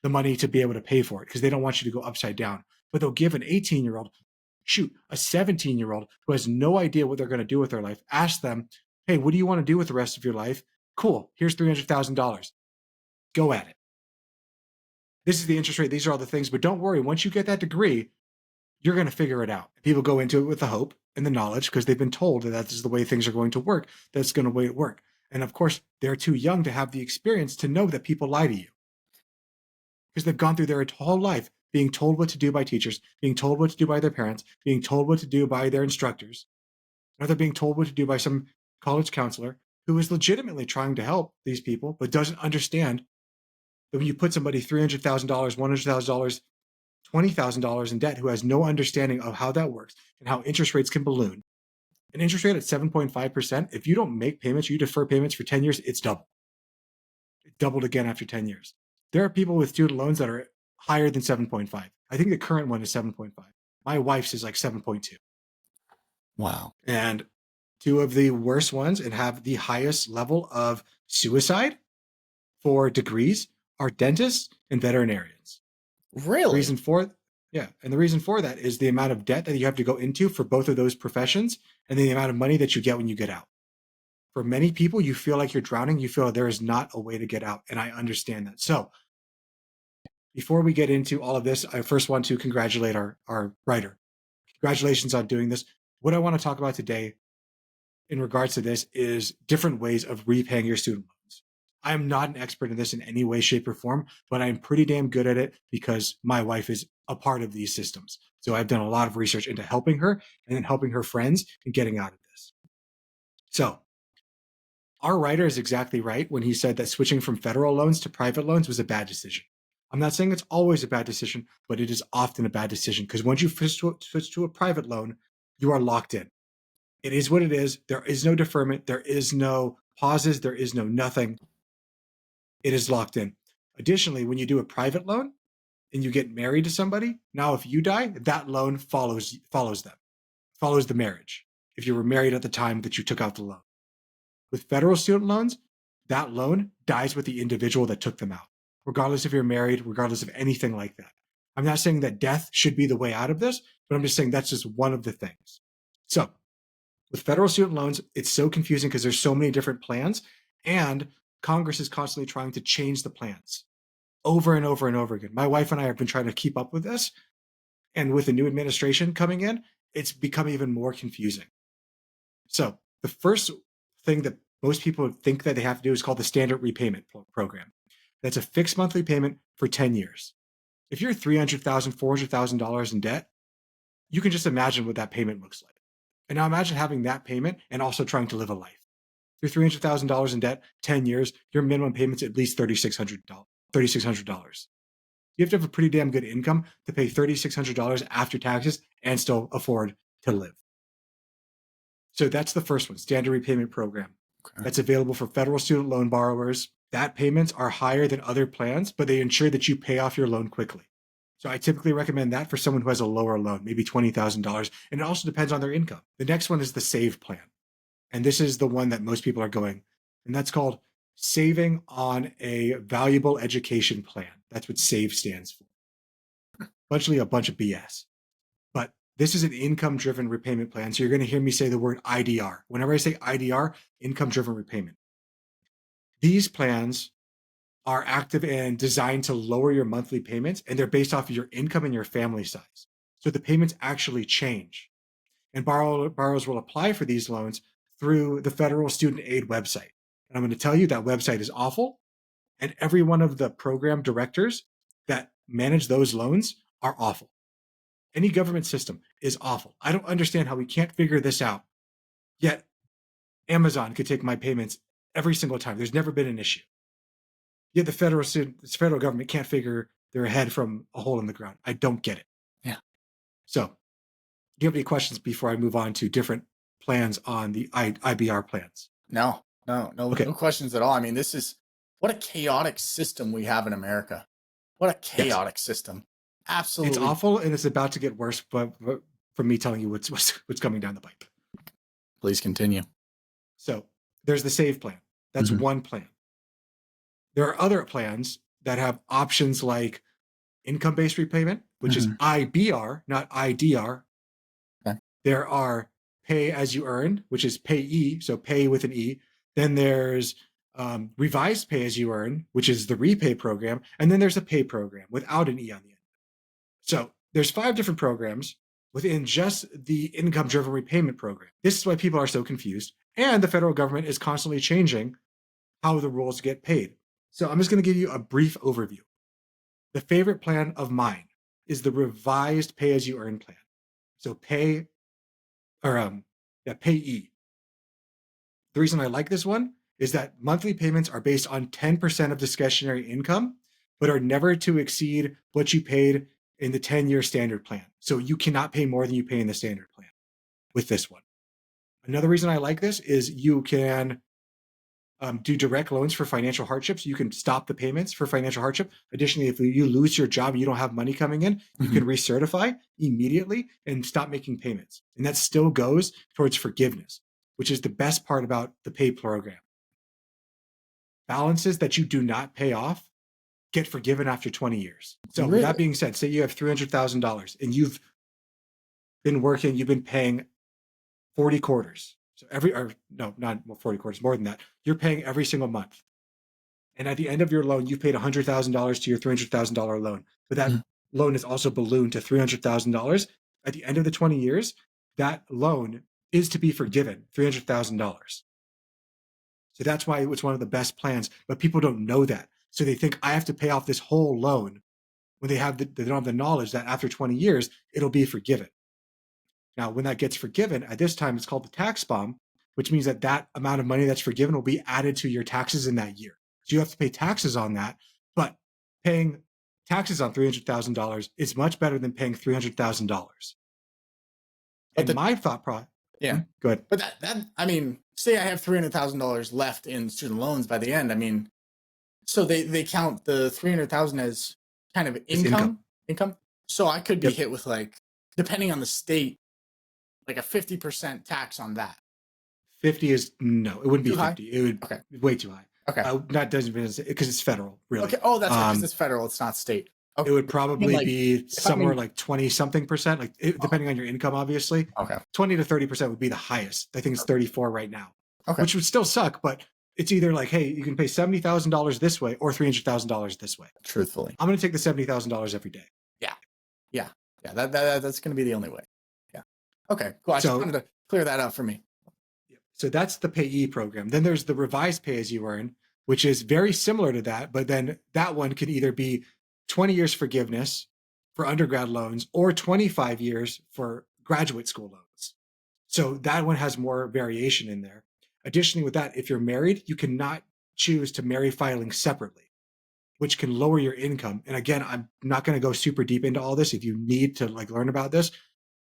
the money to be able to pay for it because they don't want you to go upside down. But they'll give an 18-year-old, a 17-year-old who has no idea what they're going to do with their life, ask them, hey, what do you want to do with the rest of your life? Cool, here's $300,000. Go at it. This is the interest rate. These are all the things. But don't worry, once you get that degree, you're going to figure it out. People go into it with the hope and the knowledge because they've been told that that is the way things are going to work. That's going to way it work. And of course, they're too young to have the experience to know that people lie to you because they've gone through their whole life being told what to do by teachers, being told what to do by their parents, being told what to do by their instructors, or they're being told what to do by some college counselor who is legitimately trying to help these people but doesn't understand that when you put somebody $300,000, $100,000, $20,000 in debt who has no understanding of how that works and how interest rates can balloon, an interest rate at 7.5%, if you don't make payments, you defer payments for 10 years, it's double. It doubled again after 10 years. There are people with student loans that are higher than 7.5. I think the current one is 7.5. My wife's is like 7.2. Wow. And two of the worst ones and have the highest level of suicide for degrees are dentists and veterinarians. Really? The reason for that is the amount of debt that you have to go into for both of those professions and the amount of money that you get when you get out. For many people, you feel like you're drowning. You feel there is not a way to get out. And I understand that. So before we get into all of this, I first want to congratulate our writer. Congratulations on doing this. What I want to talk about today in regards to this is different ways of repaying your student loans. I am not an expert in this in any way, shape, or form, but I'm pretty damn good at it because my wife is a part of these systems. So I've done a lot of research into helping her and then helping her friends and getting out of this. So our writer is exactly right when he said that switching from federal loans to private loans was a bad decision. I'm not saying it's always a bad decision, but it is often a bad decision because once you switch to a private loan, you are locked in. It is what it is. There is no deferment. There is no pauses. There is no nothing. It is locked in. Additionally, when you do a private loan and you get married to somebody, now if you die, that loan follows them, follows the marriage. If you were married at the time that you took out the loan. With federal student loans, that loan dies with the individual that took them out, regardless if you're married, regardless of anything like that. I'm not saying that death should be the way out of this, but I'm just saying that's just one of the things. So with federal student loans, it's so confusing because there's so many different plans, and Congress is constantly trying to change the plans over and over and over again. My wife and I have been trying to keep up with this, and with the new administration coming in, it's become even more confusing. So the first thing that most people think that they have to do is called the standard repayment program. That's a fixed monthly payment for 10 years. If you're $300,000, $400,000 in debt, you can just imagine what that payment looks like. And now imagine having that payment and also trying to live a life. If you're $300,000 in debt, 10 years, your minimum payment's at least $3,600. You have to have a pretty damn good income to pay $3,600 after taxes and still afford to live. So that's the first one, standard repayment program. Okay. That's available for federal student loan borrowers. That payments are higher than other plans, but they ensure that you pay off your loan quickly. So I typically recommend that for someone who has a lower loan, maybe $20,000. And it also depends on their income. The next one is the SAVE plan. And this is the one that most people are going. And that's called Saving on a Valuable Education Plan. That's what SAVE stands for. Actually, a bunch of BS. But this is an income-driven repayment plan. So you're going to hear me say the word IDR. Whenever I say IDR, income-driven repayment. These plans are active and designed to lower your monthly payments, and they're based off of your income and your family size. So the payments actually change. And borrowers will apply for these loans through the federal student aid website. And I'm going to tell you that website is awful. And every one of the program directors that manage those loans are awful. Any government system is awful. I don't understand how we can't figure this out. Yet Amazon could take my payments every single time. There's never been an issue. Yet the federal government can't figure their head from a hole in the ground. I don't get it. Yeah. So, do you have any questions before I move on to different plans on the IBR plans? No Okay. no questions at all. I mean, this is what a chaotic system we have in America. What a chaotic system. Absolutely. It's awful, and it's about to get worse. But from me telling you what's coming down the pipe. Please continue. So there's the SAVE plan. That's one plan. There are other plans that have options like income-based repayment, which is IBR, not IDR. Okay. There are pay as you earn, which is payee, so pay with an E. Then there's revised pay as you earn, which is the repay program. And then there's a pay program without an E on the end. So there's 5 different programs within just the income-driven repayment program. This is why people are so confused. And the federal government is constantly changing how the rules get paid. So I'm just going to give you a brief overview. The favorite plan of mine is the revised pay-as-you-earn plan. So payee. The reason I like this one is that monthly payments are based on 10% of discretionary income, but are never to exceed what you paid in the 10-year standard plan. So you cannot pay more than you pay in the standard plan with this one. Another reason I like this is you can do direct loans for financial hardships. You can stop the payments for financial hardship. Additionally, if you lose your job, you don't have money coming in, you can recertify immediately and stop making payments. And that still goes towards forgiveness, which is the best part about the pay program. Balances that you do not pay off get forgiven after 20 years. So with that being said, say you have $300,000 and you've been working, you've been paying 40 quarters. So not 40 quarters, more than that. You're paying every single month. And at the end of your loan, you've paid $100,000 to your $300,000 loan. But that loan is also ballooned to $300,000. At the end of the 20 years, that loan is to be forgiven, $300,000. So that's why it's one of the best plans. But people don't know that. So they think I have to pay off this whole loan when they don't have the knowledge that after 20 years, it'll be forgiven. Now, when that gets forgiven, at this time, it's called the tax bomb, which means that that amount of money that's forgiven will be added to your taxes in that year. So you have to pay taxes on that, but paying taxes on $300,000 is much better than paying $300,000. And my thought process. Yeah. Go ahead. But that I mean, say I have $300,000 left in student loans by the end. I mean, So they count the 300,000 as kind of It's income. income. So I could be Yep. hit with, like, depending on the state, like a 50% tax on that. 50 is no, it wouldn't be Too high? 50. It would Okay. be way too high. Okay. That doesn't because it's federal, really. Okay. Oh, that's right, because it's federal. It's not state. Okay. It would I mean, probably like, be if I'm somewhere in, like 20 something percent, like depending on your income, obviously. okay. 20 to 30% would be the highest. I think it's 34 right now, Okay. which would still suck, but it's either like, hey, you can pay $70,000 this way or $300,000 this way. Truthfully. I'm going to take the $70,000 every day. Yeah. That's going to be the only way. Yeah. Okay. Cool. I just wanted to clear that up for me. So that's the payee program. Then there's the revised pay as you earn, which is very similar to that, but then that one can either be 20 years forgiveness for undergrad loans or 25 years for graduate school loans. So that one has more variation in there. Additionally, with that, if you're married, you cannot choose to marry filing separately, which can lower your income. And again, I'm not going to go super deep into all this. If you need to like learn about this,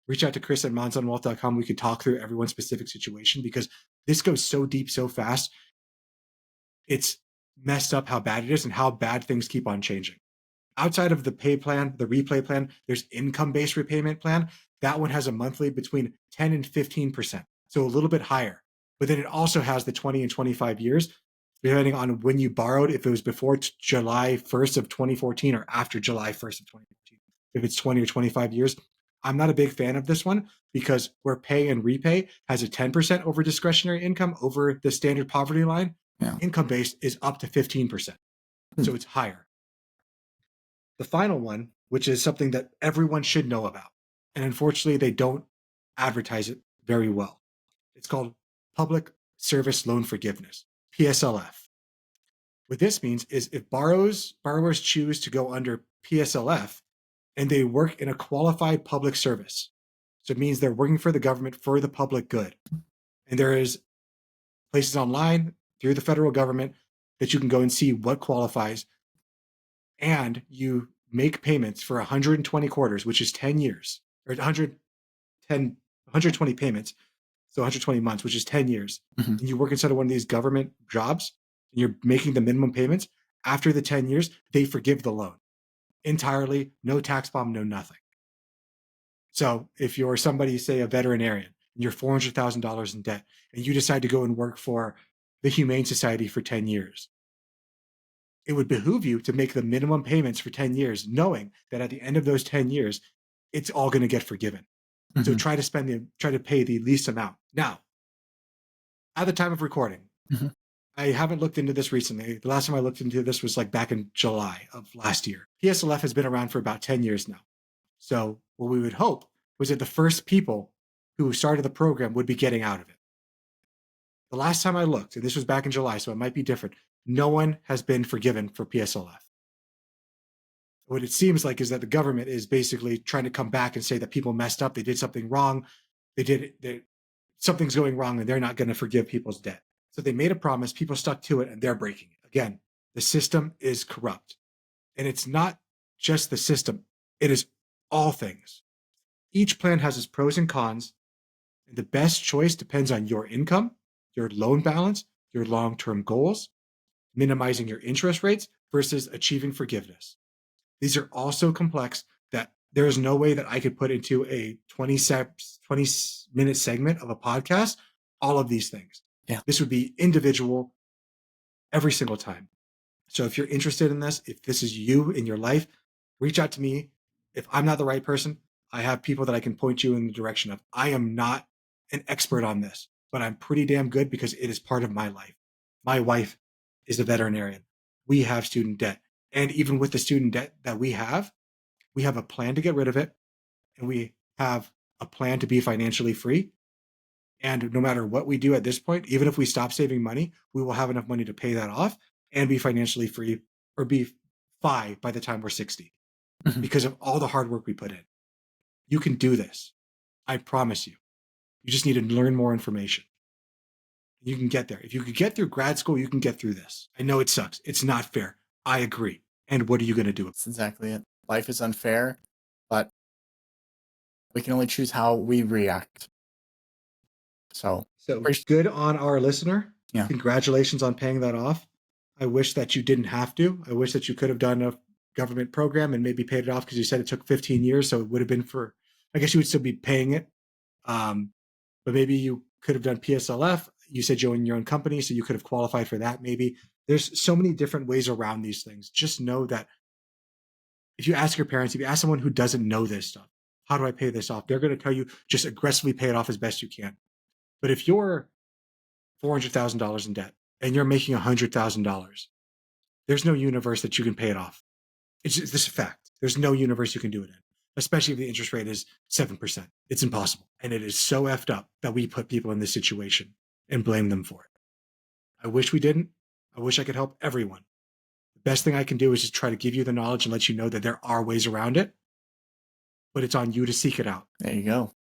reach out to Chris at mountainwealth.com. We could talk through everyone's specific situation because this goes so deep so fast. It's messed up how bad it is and how bad things keep on changing. Outside of the pay plan, the replay plan, there's income-based repayment plan. That one has a monthly between 10 and 15%, so a little bit higher. But then it also has the 20 and 25 years, depending on when you borrowed, if it was before July 1st of 2014 or after July 1st of 2014. If it's 20 or 25 years, I'm not a big fan of this one because where pay and repay has a 10% over discretionary income over the standard poverty line, income-based is up to 15%. So it's higher. The final one, which is something that everyone should know about, and unfortunately they don't advertise it very well. It's called Public Service Loan Forgiveness, PSLF. What this means is if borrowers choose to go under PSLF and they work in a qualified public service, so it means they're working for the government for the public good, and there is places online through the federal government that you can go and see what qualifies, and you make payments for 120 quarters, which is 10 years, or 120 payments, so 120 months, which is 10 years, and you work inside of one of these government jobs, and you're making the minimum payments, after the 10 years, they forgive the loan entirely, no tax bomb, no nothing. So if you're somebody, say a veterinarian, and you're $400,000 in debt, and you decide to go and work for the Humane Society for 10 years, it would behoove you to make the minimum payments for 10 years, knowing that at the end of those 10 years, it's all going to get forgiven. So try to pay the least amount. Now, at the time of recording, I haven't looked into this recently. The last time I looked into this was like back in July of last year. PSLF has been around for about 10 years now. So what we would hope was that the first people who started the program would be getting out of it. The last time I looked, and this was back in July, so it might be different, no one has been forgiven for PSLF. What it seems like is that the government is basically trying to come back and say that people messed up, they did something wrong, something's going wrong, and they're not going to forgive people's debt. So they made a promise, people stuck to it, and they're breaking it. Again, the system is corrupt. And it's not just the system, it is all things. Each plan has its pros and cons, and the best choice depends on your income, your loan balance, your long-term goals, minimizing your interest rates versus achieving forgiveness. These are all so complex that there is no way that I could put into a 20-minute segment of a podcast all of these things. Yeah. This would be individual every single time. So if you're interested in this, if this is you in your life, reach out to me. If I'm not the right person, I have people that I can point you in the direction of. I am not an expert on this, but I'm pretty damn good because it is part of my life. My wife is a veterinarian. We have student debt. And even with the student debt that we have a plan to get rid of it. And we have a plan to be financially free. And no matter what we do at this point, even if we stop saving money, we will have enough money to pay that off and be financially free or be FI by the time we're 60 because of all the hard work we put in. You can do this. I promise you. You just need to learn more information. You can get there. If you could get through grad school, you can get through this. I know it sucks. It's not fair. I agree. And what are you going to do? That's exactly it. Life is unfair, but we can only choose how we react. So good on our listener. Yeah. Congratulations on paying that off. I wish that you didn't have to. I wish that you could have done a government program and maybe paid it off because you said it took 15 years. So it would have been for, I guess you would still be paying it. But maybe you could have done PSLF. You said you own your own company, so you could have qualified for that maybe. There's so many different ways around these things. Just know that if you ask your parents, if you ask someone who doesn't know this stuff, how do I pay this off? They're going to tell you just aggressively pay it off as best you can. But if you're $400,000 in debt and you're making $100,000, there's no universe that you can pay it off. It's just this fact. There's no universe you can do it in, especially if the interest rate is 7%. It's impossible. And it is so effed up that we put people in this situation and blame them for it. I wish we didn't. I wish I could help everyone. The best thing I can do is just try to give you the knowledge and let you know that there are ways around it, but it's on you to seek it out. There you go.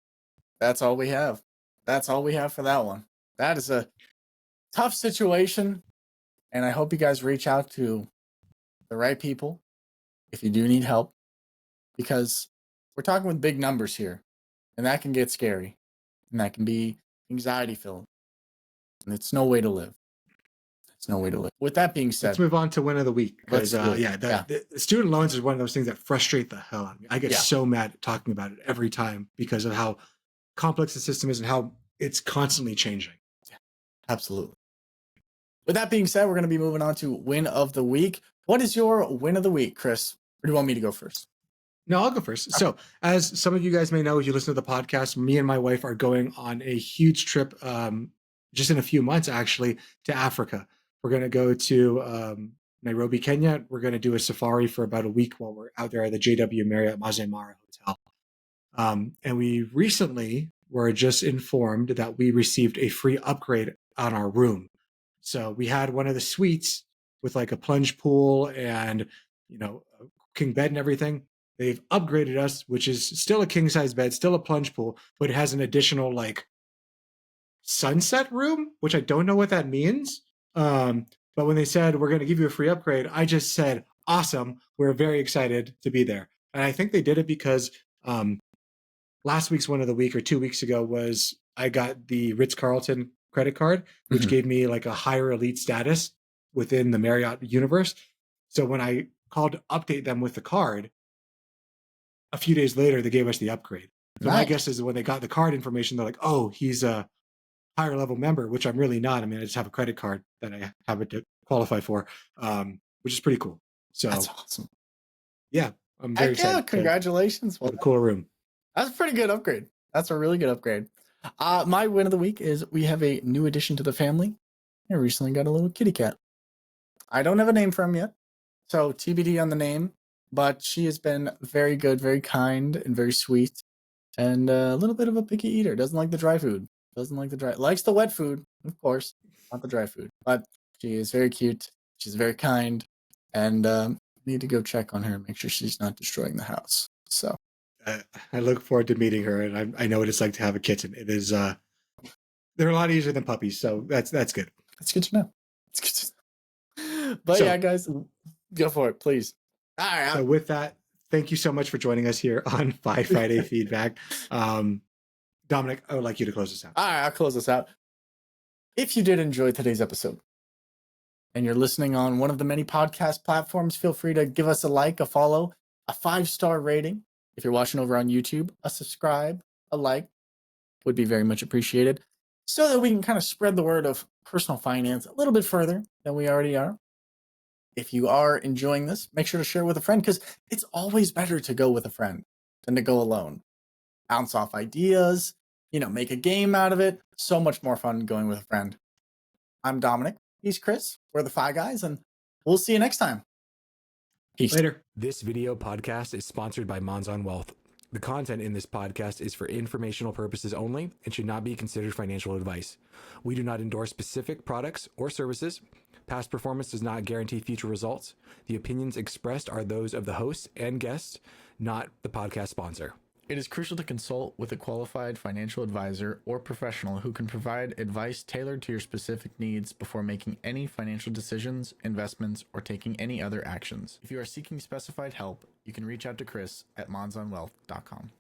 That's all we have. That's all we have for that one. That is a tough situation, and I hope you guys reach out to the right people if you do need help, because we're talking with big numbers here, and that can get scary, and that can be anxiety-filled, and it's no way to live. It's no way to live. With that being said, let's move on to win of the week, because yeah, the student loans is one of those things that frustrate the hell out of me. I get so mad talking about it every time because of how complex the system is and how it's constantly changing. Yeah, absolutely. With that being said, we're going to be moving on to win of the week. What is your win of the week, Chris? Or do you want me to go first? No, I'll go first. Okay. So, as some of you guys may know, if you listen to the podcast, me and my wife are going on a huge trip, just in a few months, actually, to Africa. We're going to go to Nairobi, Kenya. We're going to do a safari for about a week while we're out there at the JW Marriott Masai Mara Hotel. And we recently were just informed that we received a free upgrade on our room. So we had one of the suites with like a plunge pool and, you know, a king bed and everything. They've upgraded us, which is still a king size bed, still a plunge pool, but it has an additional like sunset room, which I don't know what that means. But when they said, we're going to give you a free upgrade, I just said, awesome. We're very excited to be there. And I think they did it because last week's one of the week or 2 weeks ago was I got the Ritz-Carlton credit card, which gave me like a higher elite status within the Marriott universe. So when I called to update them with the card, a few days later, they gave us the upgrade. So my guess is when they got the card information, they're like, oh, he's a higher level member, which I'm really not. I mean, I just have a credit card that I happen to qualify for, which is pretty cool. So that's awesome. Yeah, I'm very excited. Congratulations. What a cool room. That's a pretty good upgrade. That's a really good upgrade. My win of the week is we have a new addition to the family. I recently got a little kitty cat. I don't have a name for him yet, so TBD on the name, but she has been very good, very kind, and very sweet, and a little bit of a picky eater. Doesn't like the dry food. Likes the wet food, of course, not the dry food, but she is very cute. She's very kind, and need to go check on her and make sure she's not destroying the house. So I look forward to meeting her, and I know what it's like to have a kitten. It is they're a lot easier than puppies, so that's good. That's good to know. It's good to know. But yeah, guys, go for it, please. All right. So with that, thank you so much for joining us here on Five Friday Feedback. Dominic, I would like you to close this out. All right, I'll close this out. If you did enjoy today's episode and you're listening on one of the many podcast platforms, feel free to give us a like, a follow, a 5-star rating. If you're watching over on YouTube, a subscribe, a like would be very much appreciated so that we can kind of spread the word of personal finance a little bit further than we already are. If you are enjoying this, make sure to share with a friend because it's always better to go with a friend than to go alone. Bounce off ideas, make a game out of it. So much more fun going with a friend. I'm Dominic. He's Chris. We're the Fi Guys, and we'll see you next time. Peace. Later. This video podcast is sponsored by Monzon Wealth. The content in this podcast is for informational purposes only and should not be considered financial advice. We do not endorse specific products or services. Past performance does not guarantee future results. The opinions expressed are those of the hosts and guests, not the podcast sponsor. It is crucial to consult with a qualified financial advisor or professional who can provide advice tailored to your specific needs before making any financial decisions, investments, or taking any other actions. If you are seeking specified help, you can reach out to Chris at monzonwealth.com.